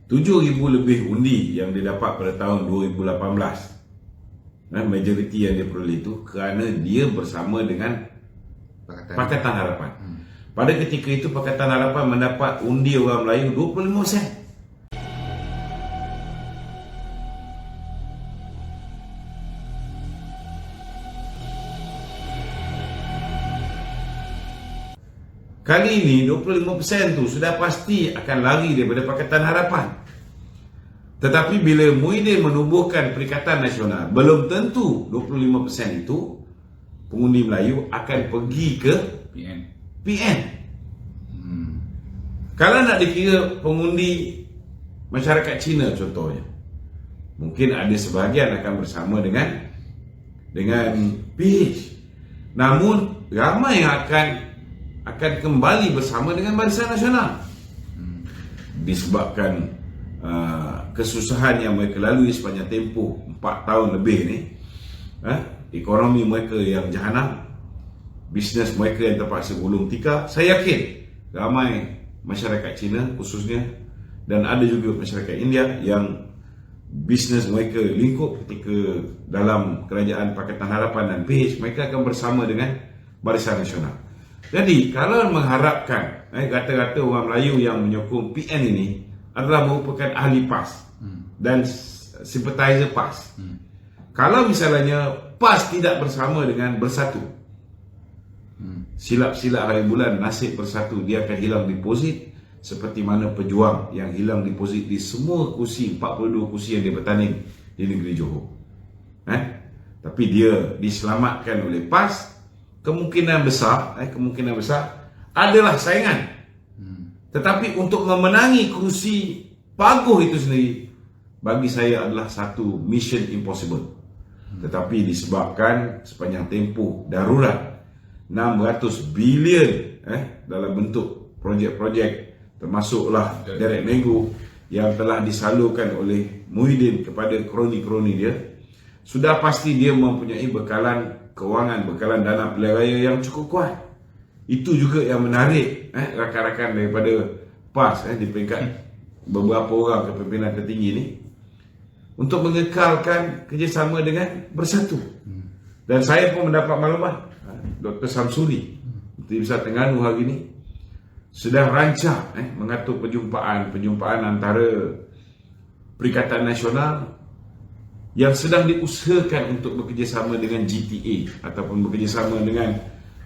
7,000 lebih undi yang dia dapat pada tahun 2018. Majoriti yang dia peroleh itu kerana dia bersama dengan Pakatan Harapan. Pada ketika itu Pakatan Harapan mendapat undi orang Melayu 25%. Kali ini 25% tu sudah pasti akan lari daripada Pakatan Harapan. Tetapi bila Muhyiddin menubuhkan Perikatan Nasional, belum tentu 25% itu pengundi Melayu akan pergi ke PN. Kalau nak dikira pengundi masyarakat Cina contohnya, mungkin ada sebahagian akan bersama dengan PH. Namun ramai yang akan kembali bersama dengan Barisan Nasional disebabkan kesusahan yang mereka lalui sepanjang tempoh 4 tahun lebih ni. Ekonomi mereka yang jahanam, bisnes mereka yang terpaksa gulung tikar. Saya yakin ramai masyarakat Cina khususnya, dan ada juga masyarakat India yang bisnes mereka lingkup ketika dalam kerajaan Pakatan Harapan dan PH, mereka akan bersama dengan Barisan Nasional. Jadi kalau mengharapkan kata-kata orang Melayu yang menyokong PN ini adalah merupakan ahli PAS dan sympathizer PAS, kalau misalnya PAS tidak bersama dengan Bersatu, silap-silap hari bulan nasib Bersatu, dia akan hilang deposit seperti mana pejuang yang hilang deposit di semua kursi, 42 kursi yang dia bertanding di negeri Johor. Tapi dia diselamatkan oleh PAS. Kemungkinan besar adalah saingan. Tetapi untuk memenangi kursi paguh itu sendiri, bagi saya adalah satu mission impossible. Tetapi disebabkan sepanjang tempoh darurat 600 bilion dalam bentuk projek-projek, termasuklah direct nego yang telah disalurkan oleh Muhyiddin kepada kroni-kroni dia, sudah pasti dia mempunyai bekalan kewangan, bekalan dana pilihan raya yang cukup kuat. Itu juga yang menarik rakan-rakan daripada PAS di peringkat beberapa orang kepimpinan tertinggi ni untuk mengekalkan kerjasama dengan Bersatu. Dan saya pun mendapat maklumat Dr. Samsuri, Menteri Besar Terengganu hari ini sedang rancang mengatur perjumpaan antara Perikatan Nasional yang sedang diusahakan untuk bekerjasama dengan GTA ataupun bekerjasama dengan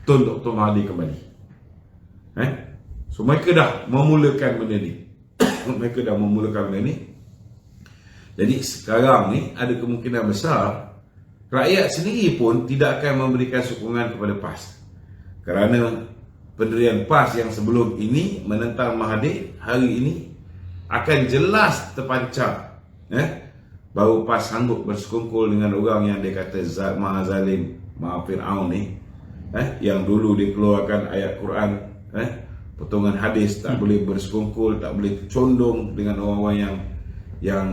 Tun Dr. Mahathir kembali. So mereka dah memulakan benda ni. Jadi sekarang ni ada kemungkinan besar rakyat sendiri pun tidak akan memberikan sokongan kepada PAS, kerana pendirian PAS yang sebelum ini menentang Mahathir hari ini akan jelas terpancar bahawa PAS sanggup bersekongkol dengan orang yang dia kata Maha Zalim, Maha Fir'aun ni, yang dulu dikeluarkan ayat Quran, potongan hadis, tak boleh bersekongkol, tak boleh condong dengan orang-orang yang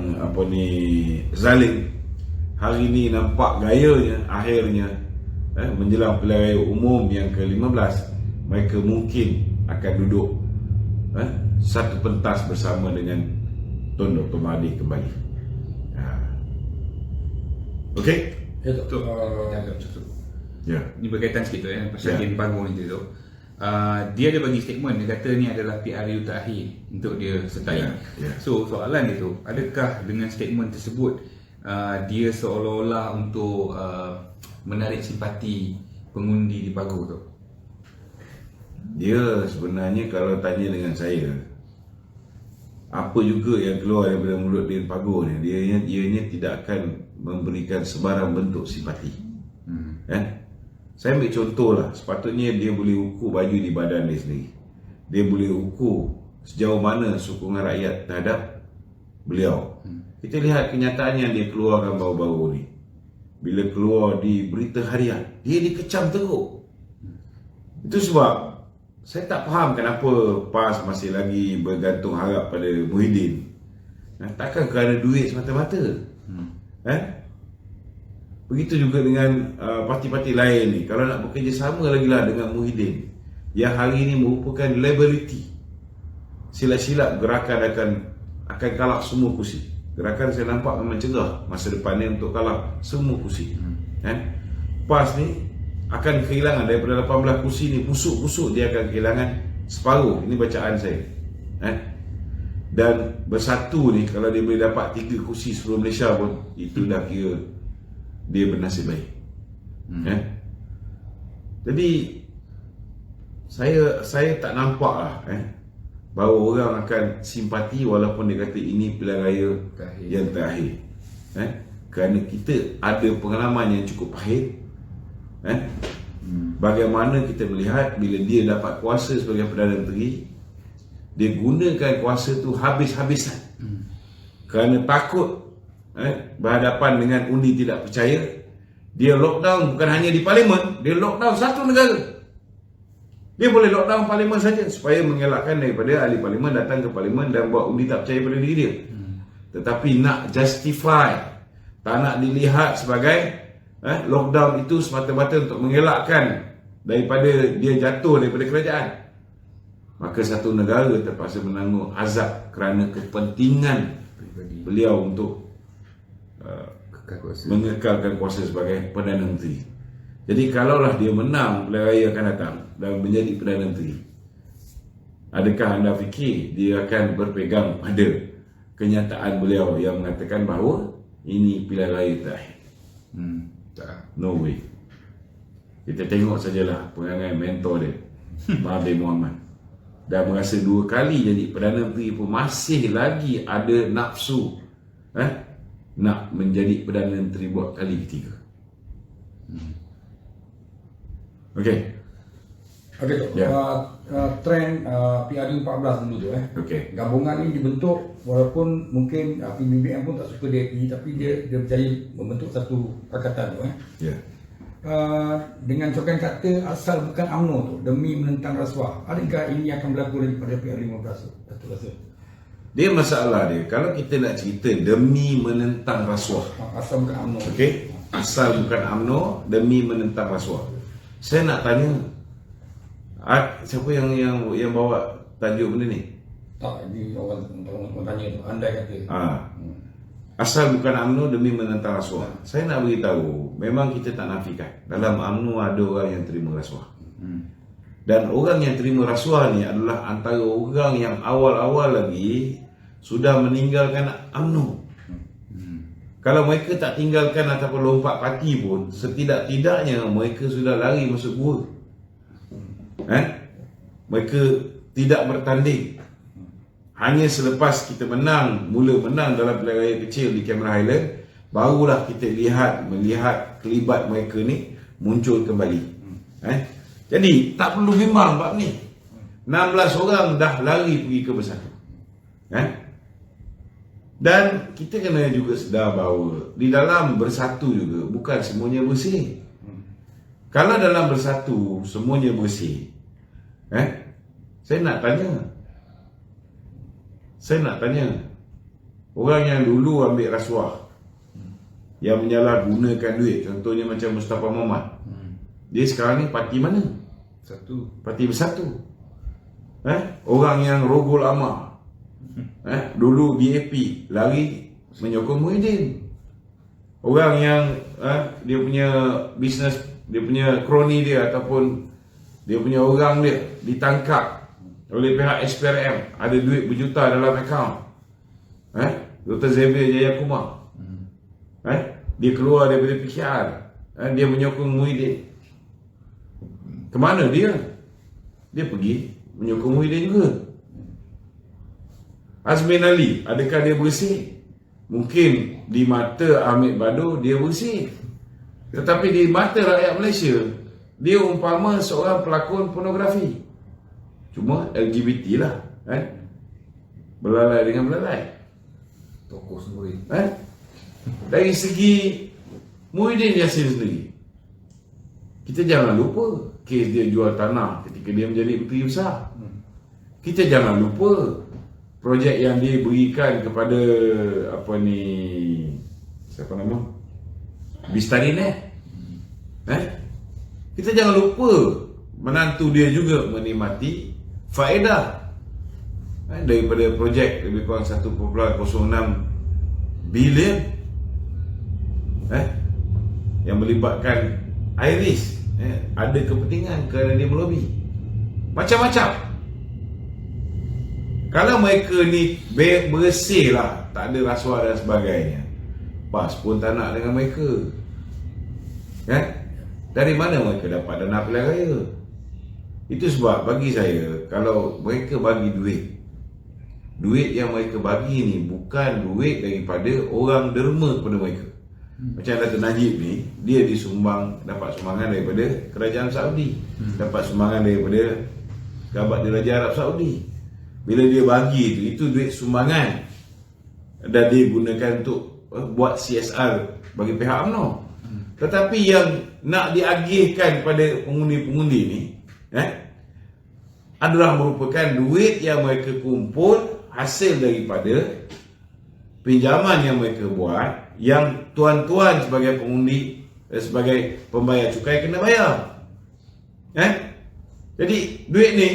zalim. Hari ini nampak gayanya, akhirnya menjelang pilihan raya umum yang ke-15, mereka mungkin akan duduk satu pentas bersama dengan Tun Dr. Mahathir kembali. Okey? Ya, Dr. Cukup. Ya. Ini berkaitan sikit tu pasal Din Paguh ni tu. Dia ada bagi statement, dia kata ni adalah PRU terakhir untuk dia sertai. So soalan dia tu, adakah dengan statement tersebut dia seolah-olah untuk menarik simpati pengundi di Paguh tu? Dia sebenarnya kalau tanya dengan saya, apa juga yang keluar daripada mulut Din Paguh ni, ianya tidak akan memberikan sebarang bentuk simpati. Saya ambil contoh lah, sepatutnya dia boleh ukur baju di badan dia sendiri. Dia boleh ukur sejauh mana sokongan rakyat terhadap beliau. Kita lihat kenyataan yang dia keluarkan baru-baru ni. Bila keluar di berita harian, dia dikecam teruk. Itu sebab saya tak faham kenapa PAS masih lagi bergantung harap pada Muhyiddin. Takkan kerana duit semata-mata. Begitu juga dengan parti-parti lain ni. Kalau nak bekerjasama lagi lah dengan Muhyiddin, yang hari ini merupakan liability, silap-silap gerakan akan akan kalah semua kursi. Gerakan saya nampak memang cerah masa depan ni untuk kalah semua kursi. PAS ni akan kehilangan daripada 18 kursi ni, pusuk-pusuk dia akan kehilangan separuh. Ini bacaan saya. Dan Bersatu ni kalau dia boleh dapat 3 kursi seluruh Malaysia pun, itu dah kira dia bernasib baik. Jadi saya tak nampak lah bahawa orang akan simpati walaupun dia kata ini pilihan raya yang terakhir. Kerana kita ada pengalaman yang cukup pahit. Bagaimana kita melihat bila dia dapat kuasa sebagai Perdana Menteri, dia gunakan kuasa tu habis-habisan. Kerana takut berhadapan dengan undi tidak percaya, dia lockdown bukan hanya di Parlimen, dia lockdown satu negara. Dia boleh lockdown Parlimen saja supaya mengelakkan daripada ahli Parlimen datang ke Parlimen dan buat undi tak percaya pada diri dia. Tetapi nak justify, tak nak dilihat sebagai lockdown itu semata-mata untuk mengelakkan daripada dia jatuh daripada kerajaan, maka satu negara terpaksa menanggung azab kerana kepentingan beliau untuk mengekalkan kuasa sebagai Perdana Menteri. Jadi kalaulah dia menang pilihan raya akan datang dan menjadi Perdana Menteri, adakah anda fikir dia akan berpegang pada kenyataan beliau yang mengatakan bahawa ini pilihan raya terakhir? No way. Kita tengok sajalah perangai mentor dia, Mahathir Mohamad. Dah merasa 2 kali jadi Perdana Menteri pun masih lagi ada nafsu nak menjadi Perdana Menteri buat kali ketiga. Okey. Okey tu. Trend PRU 14 dulu tu Okey. Gabungan ni dibentuk walaupun mungkin PBBM pun tak suka DAP, tapi dia berjaya membentuk satu pakatan tu dengan cokan kata asal bukan UMNO tu, demi menentang rasuah. Adakah ini akan berlaku lagi pada PRU 15 tu? Betul rasa? Dia masalah dia, kalau kita nak cerita demi menentang rasuah, asal bukan UMNO. okey, asal bukan UMNO demi menentang rasuah. Saya nak tanya, siapa yang bawa tajuk benda ni? Tak, ini orang tanya tu, andai kata. Asal bukan UMNO demi menentang rasuah. Saya nak beritahu, memang kita tak nafikan dalam UMNO ada orang yang terima rasuah. Dan orang yang terima rasuah ni adalah antara orang yang awal-awal lagi sudah meninggalkan UMNO. Kalau mereka tak tinggalkan ataupun lompat parti pun, setidak-tidaknya mereka sudah lari masuk gua. Mereka tidak bertanding. Hanya selepas kita mula menang dalam pilihan raya kecil di Cameron Highland, barulah kita melihat kelibat mereka ni muncul kembali. Jadi tak perlu bimbang bab ni. 16 orang dah lari pergi ke Bersatu. Dan kita kena juga sedar bahawa di dalam Bersatu juga bukan semuanya bersih. Kalau dalam Bersatu semuanya bersih, saya nak tanya orang yang dulu ambil rasuah, yang menyalahgunakan duit, contohnya macam Mustafa Mohamad, dia sekarang ni parti mana? Parti Bersatu. Orang yang rogol amal, dulu DAP, lari menyokong Muhyiddin. Orang yang dia punya bisnes, dia punya kroni dia ataupun dia punya orang dia ditangkap oleh pihak SPRM, ada duit berjuta dalam akaun, Dr. Xavier Jayakumar, dia keluar daripada PKR, dia menyokong Muhyiddin. Kemana dia? Dia pergi menyokong Muhyiddin juga. Azmin Ali, adakah dia bersih? Mungkin di mata Ahmed Badu dia bersih, tetapi di mata rakyat Malaysia dia umpama seorang pelakon pornografi. Cuma LGBT lah, belalai dengan belalai. Tokoh sendiri. Dari segi Muhyiddin Yassin sendiri, kita jangan lupa kes dia jual tanah ketika dia menjadi menteri besar. Kita jangan lupa projek yang dia berikan kepada siapa nama, Bistarinet. Kita jangan lupa menantu dia juga menikmati faedah daripada projek lebih kurang 1.06 bilion yang melibatkan Iris, ada kepentingan kerana dia melobi macam-macam. Kalau mereka ni bersih lah, tak ada rasuah dan sebagainya, PAS pun tak nak dengan mereka. Dari mana mereka dapat dana pilihan raya? Itu sebab bagi saya, kalau mereka bagi duit yang mereka bagi ni bukan duit daripada orang derma kepada mereka. Macam Dato' Najib ni, dia dapat sumbangan daripada kerajaan Saudi, dapat sumbangan daripada Kerabat Diraja Arab Saudi. Bila dia bagi itu duit sumbangan, dan dia gunakan untuk buat CSR bagi pihak UMNO. Tetapi yang nak diagihkan pada pengundi-pengundi ni adalah merupakan duit yang mereka kumpul hasil daripada pinjaman yang mereka buat, yang tuan-tuan sebagai pengundi, sebagai pembayar cukai kena bayar. Jadi duit ni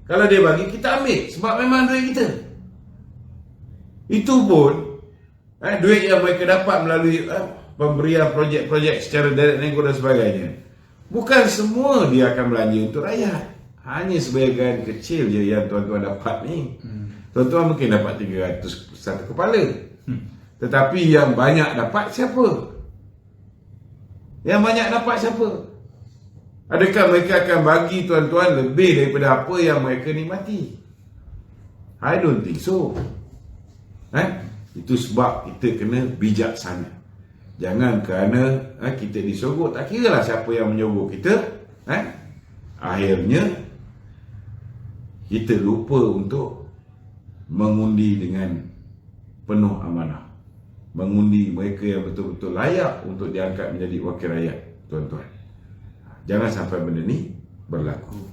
kalau dia bagi, kita ambil sebab memang duit kita. Itu pun duit yang mereka dapat melalui pemberian projek-projek secara direct nego dan sebagainya, bukan semua dia akan belanja untuk rakyat. Hanya sebahagian kecil je yang tuan-tuan dapat ni. Tuan-tuan mungkin dapat 300 satu kepala, tetapi yang banyak dapat siapa? Yang banyak dapat siapa? Adakah mereka akan bagi tuan-tuan lebih daripada apa yang mereka nikmati? I don't think so. Itu sebab kita kena bijaksana. Jangan kerana kita disogok, tak kira lah siapa yang menyogok kita, akhirnya kita lupa untuk mengundi dengan penuh amanah, mengundi mereka yang betul-betul layak untuk diangkat menjadi wakil rakyat, tuan-tuan. Jangan sampai benda ni berlaku.